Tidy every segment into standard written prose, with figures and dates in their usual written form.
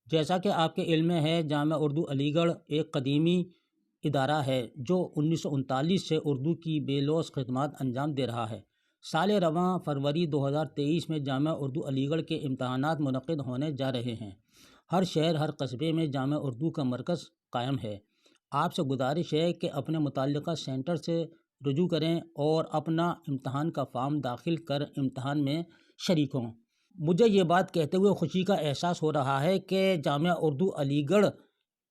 जैसा कि आपके इल्म में है, जामिया उर्दू अलीगढ़ एक कदीमी इदारा है जो 1939 से उर्दू की बेलौस खिदमत अंजाम दे रहा है। साल रवां फरवरी 2023 में जामिया उर्दू अलीगढ़ के इम्तहानात मुनक़िद होने जा रहे हैं। हर शहर हर कस्बे में जामिया उर्दू का मरकज़ कायम है। आपसे गुजारिश है कि अपने मुतल्लिक़ा सेंटर से रुजू करें और अपना इम्तहान का फॉर्म दाखिल कर इम्तहान में शरीक हों। मुझे ये बात कहते हुए खुशी का एहसास हो रहा है कि जामिया उर्दू अलीगढ़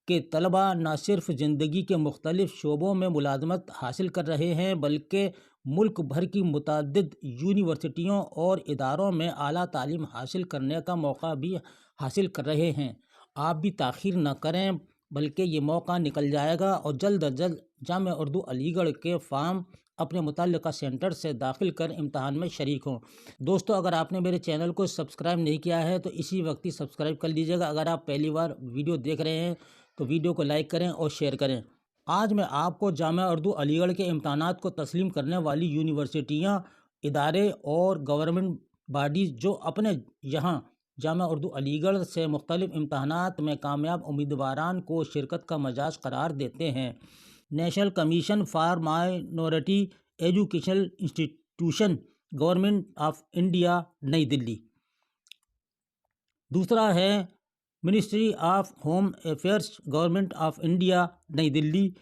के तलबा न सिर्फ ज़िंदगी के मुख्तलिफ़ शोबों में मुलाज़मत हासिल कर रहे हैं, बल्कि मुल्क भर की मुतअद्दिद यूनिवर्सिटियों और इदारों में आला तालीम हासिल करने का मौका भी हासिल कर रहे हैं। आप भी ताख़ीर न करें, बल्कि ये मौका निकल जाएगा और जल्द अज जल्द जामिया उर्दू अलीगढ़ के फॉर्म अपने मुतल्लिक़ा सेंटर से दाखिल कर इम्तहान में शरीक हों। दोस्तों, अगर आपने मेरे चैनल को सब्सक्राइब नहीं किया है तो इसी वक्त ही सब्सक्राइब कर लीजिएगा। अगर आप पहली बार वीडियो देख रहे हैं तो वीडियो को लाइक करें और शेयर करें। आज मैं आपको जामिया उर्दू अलीगढ़ के इम्तहानात को तस्लीम करने वाली यूनिवर्सिटियाँ, इदारे और गवर्नमेंट बॉडीज़ जो अपने यहाँ जामिया उर्दू अलीगढ़ से मुख्तलिफ़ इम्तहानात में कामयाब उम्मीदवारान को शिरकत का मजाज करार देते हैं। National commission for minority educational institution, government of India, New Delhi. दूसरा है ministry of home affairs, government of India, New Delhi.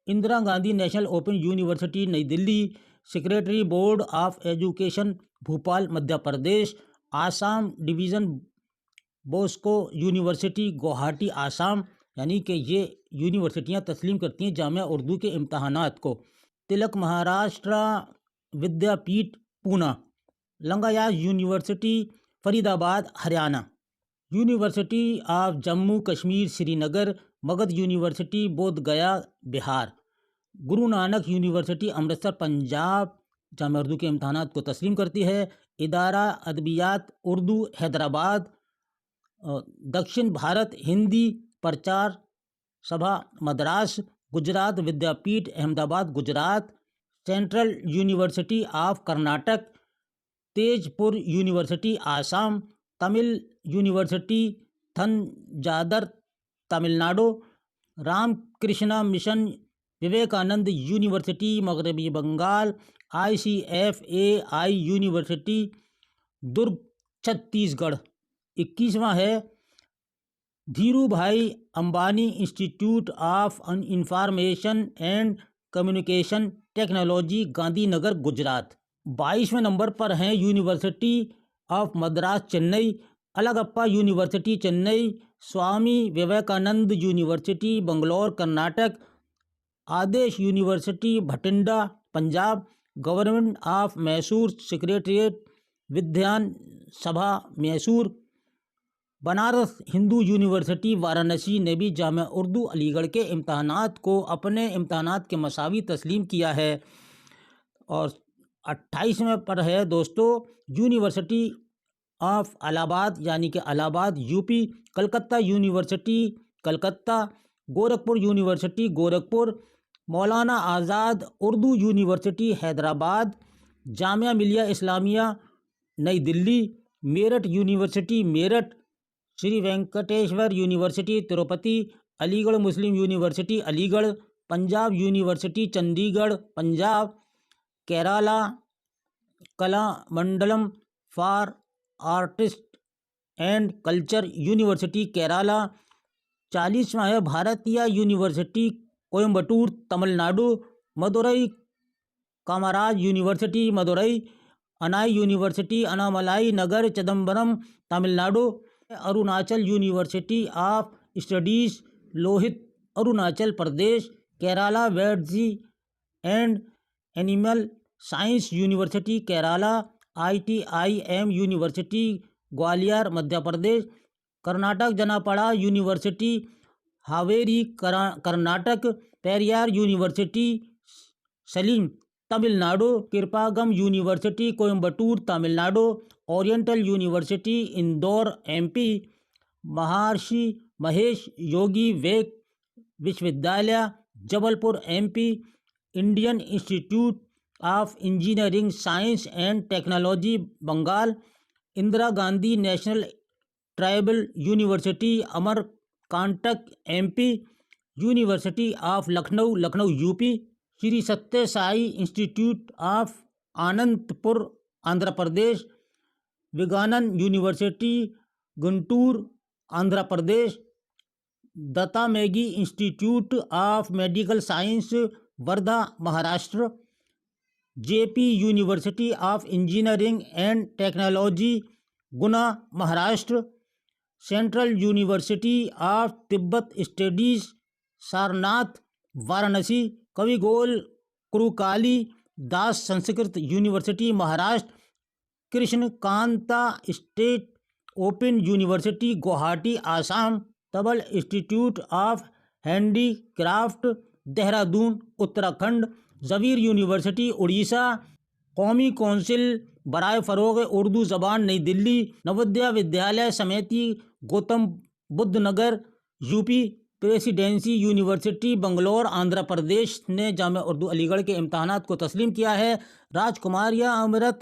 Indira Gandhi national open university, New Delhi. Secretary board of education, Bhopal, Madhya Pradesh. Assam division Bosco university, Guwahati, Assam. यानी कि ये यूनिवर्सिटियां तस्लीम करती हैं जामिया उर्दू के इम्तहानात को। Tilak Maharashtra Vidyapeeth, Poona. Lingayat university, Faridabad, Haryana. University of Jammu Kashmir, Srinagar. Magadh university, Bodh Gaya, Bihar. Guru Nanak university, Amritsar, Punjab, Jamia Urdu के इम्तहानात को तस्लीम करती है। इदारा अदबियात उर्दू, हैदराबाद। दक्षिण Bharat Hindi Prachar Sabha, Madras, Gujarat Vidyapith, Ahmedabad, Gujarat. Central university of Karnataka, Tezpur university, Assam. Tamil university, Thanjavur, Tamil Nadu. Ramakrishna mission Vivekananda university, मगरबी बंगाल। ICFAI university, Durg, Chhattisgarh. 21वां है Dhirubhai Ambani institute of information and communication technology, Gandhinagar, Gujarat. 22वें नंबर पर हैं university of Madras, Chennai. Alagappa university, Chennai. Swami Vivekananda university, Bangalore, Karnataka. Adesh university, Bathinda, Punjab. Government of Mysore secretariat, Vidhan Sabha, Mysore. Banaras Hindu university, Varanasi ने भी जामिया उर्दू अलीगढ़ के इम्तहानात को अपने इम्तहानात के मसावी तस्लीम किया है। और 28वें पर है दोस्तों यूनिवर्सिटी ऑफ इलाहाबाद, यानी कि Allahabad, U P. Calcutta university, Calcutta. Gorakhpur university, Gorakhpur. Maulana Azad Urdu university, Hyderabad. Jamia Millia Islamia, New Delhi. Meerut university, Meerut. Shri Venkateswara university, Tirupati. Aligarh Muslim university, Aligarh. Punjab university, Chandigarh, Punjab. Kerala Kala Mandalam for artist and culture university, Kerala. 40वां है भारतीय यूनिवर्सिटी, कोयम्बटूर, तमिलनाडु। मदुरई कामराज यूनिवर्सिटी, मदुरई। अनाई university, Annamalai Nagar, Chidambaram, Tamil Nadu. Arunachal university of studies, Lohit, Arunachal Pradesh. Kerala वेटजी and animal science university, Kerala. ITIM university, Gwalior, Madhya Pradesh. Karnataka जनापड़ा university, Haveri, Karnataka. Periyar university, Salim, Tamil Nadu. कृपागम university, Coimbatore, Tamil Nadu. Oriental university, Indore, MP। महर्षि महेश योगी वैद्य विश्वविद्यालय, Jabalpur, MP। Indian institute of engineering science and technology, Bengal. Indira Gandhi national tribal university अमरकांटक MP, university of Lucknow Lucknow UP, Shri सत्य Sai institute of Anandpur Andhra Pradesh, Vivekananda university Guntur Andhra Pradesh, Dutta Meghi institute of medical science Wardha Maharashtra, JP university of engineering and technology Guna Maharashtra, central university of Tibet studies Sarnath Varanasi, Kavikulaguru Kalidas Sanskrit university Maharashtra, Krishnakanta state open university Guwahati Assam, तबल institute of handicraft Dehradun Uttarakhand, Xavier university Orissa, Qaumi council बराए फ़रोग़ उर्दू ज़बान नई Delhi, Navodaya Vidyalaya Samiti Gautam Buddh Nagar UP, presidency university Bangalore Andhra Pradesh ने जामिया उर्दू अलीगढ़ के इम्तहानात को तस्लीम किया है। राजकुमारिया अमृत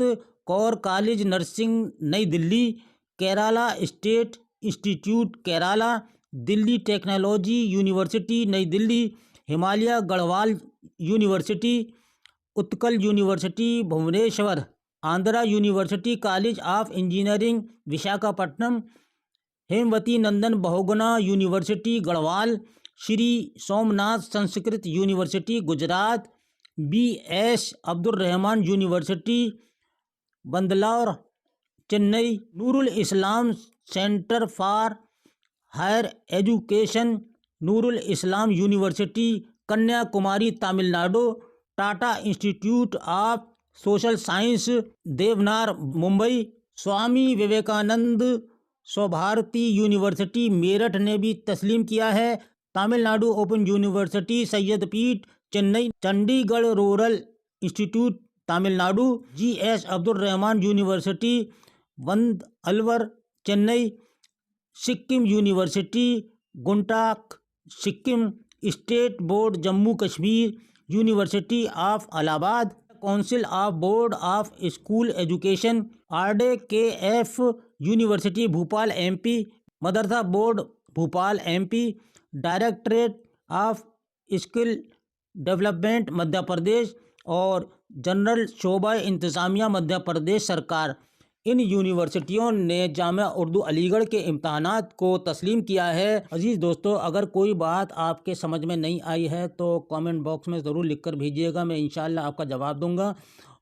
कौर कॉलेज नर्सिंग नई Delhi, Kerala state institute Kerala, Delhi technology university New Delhi, Himalaya Garhwal university, Utkal university Bhubaneswar, Andhra university college of engineering Visakhapatnam, Hemvati Nandan Bahuguna university Garhwal, Shri Somnath Sanskrit university Gujarat, BS Abdul Rahman university बंदलौर Chennai, Nurul Islam centre for higher education Nurul Islam university Kanyakumari Tamil Nadu, Tata institute of social science Deonar Mumbai, Swami Vivekananda स्वभारती university Meerut ने भी तस्लीम किया है। Tamil Nadu open university सैयदपीठ Chennai, Chandigarh rural institute Tamil Nadu, GS Abdul Rahman university one Alwar Chennai, Sikkim university गुंटाक Sikkim, state board Jammu Kashmir, university of Allahabad, council of board of school education RDKF university Bhopal MP, Madrasa board Bhopal MP, directorate of skill development Madhya Pradesh और general शोबा इंतज़ामिया मध्य प्रदेश सरकार, इन यूनिवर्सिटियों ने जामिया उर्दू अलीगढ़ के इम्तहानात को तस्लीम किया है। अजीज़ दोस्तों, अगर कोई बात आपके समझ में नहीं आई है तो कमेंट बॉक्स में ज़रूर लिख कर भेजिएगा, मैं इंशाअल्लाह आपका जवाब दूंगा।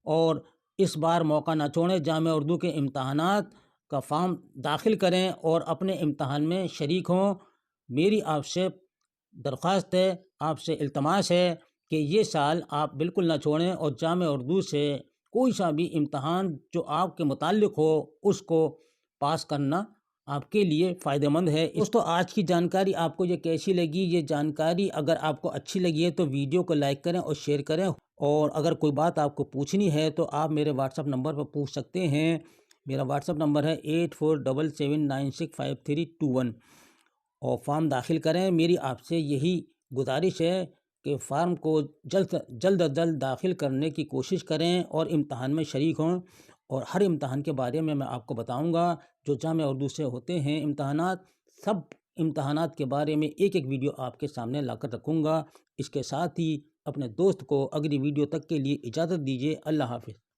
और इस बार मौका ना छोड़ें, जामिया उर्दू के इम्तहानात का फॉर्म दाखिल करें और अपने इम्तहान में शरीक हों। मेरी आपसे दरख्वास्त है, आपसे इल्तमास है कि ये साल आप बिल्कुल ना छोड़ें और जामिया उर्दू से कोई सा भी इम्तहान जो आपके मुताल्लिक हो उसको पास करना आपके लिए फ़ायदेमंद है। दोस्तों, आज की जानकारी आपको ये कैसी लगी? ये जानकारी अगर आपको अच्छी लगी है तो वीडियो को लाइक करें और शेयर करें, और अगर कोई बात आपको पूछनी है तो आप मेरे व्हाट्सअप नंबर पर पूछ सकते हैं। मेरा व्हाट्सअप नंबर है 8477965321 और फॉर्म दाखिल करें। मेरी आपसे यही गुजारिश है कि फार्म को जल्द दाखिल करने की कोशिश करें और इम्तहान में शरीक हों। और हर इम्तहान के बारे में मैं आपको बताऊंगा जो जामिया उर्दू से होते हैं इम्तहानात, सब इम्तहानात के बारे में एक एक वीडियो आपके सामने लाकर रखूँगा। इसके साथ ही अपने दोस्त को अगली वीडियो तक के लिए इजाज़त दीजिए। अल्लाह हाफ़िज़।